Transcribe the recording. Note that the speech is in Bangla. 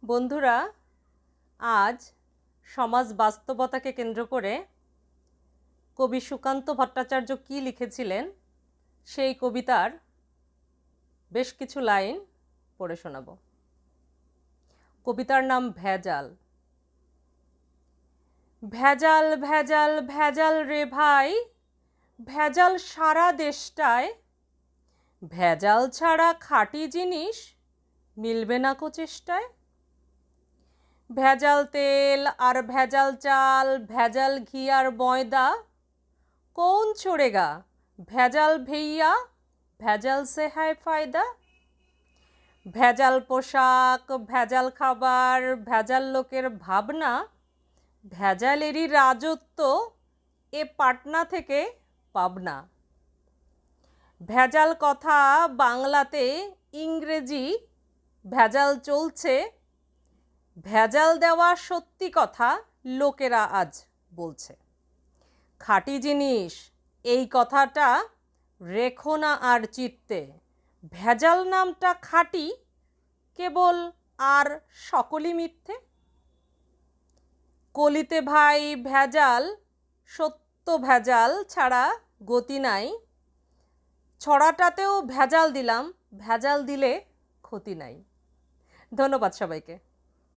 বন্ধুরা, আজ সমাজ বাস্তবতাকে কেন্দ্র করে কবি সুকান্ত ভট্টাচার্য কী লিখেছিলেন সেই কবিতার বেশ কিছু লাইন পড়ে শোনাব। কবিতার নাম ভেজাল। ভেজাল ভেজাল ভেজাল রে ভাই, ভেজাল সারা দেশটায়, ভেজাল ছাড়া খাঁটি জিনিস মিলবে না কো চেষ্টায়। ভেজাল তেল আর ভেজাল চাল, ভেজাল ঘি আর ময়দা, कौन छोड़ेगा ভেজাল भैया, ভেজাল से है फायदा। ভেজাল পোশাক, ভেজাল খাবার, ভেজাল লোকের ভাবনা, ভেজালেরই রাজত্ব এ পাটনা থেকে পাবনা। ভেজাল কথা বাংলাতে ইংরেজি ভেজাল চলছে, ভেজাল দেওয়া সত্যি কথা লোকেরা আজ বলছে। খাঁটি জিনিস এই কথাটা রেখো না আর চিত্তে, ভেজাল নামটা খাঁটি কেবল আর সকলই মিথ্যে। কলিতে ভাই ভেজাল, সত্য ভেজাল ছাড়া গতি নাই, ছড়াটাতেও ভেজাল দিলাম, ভেজাল দিলে ক্ষতি নাই। ধন্যবাদ সবাইকে।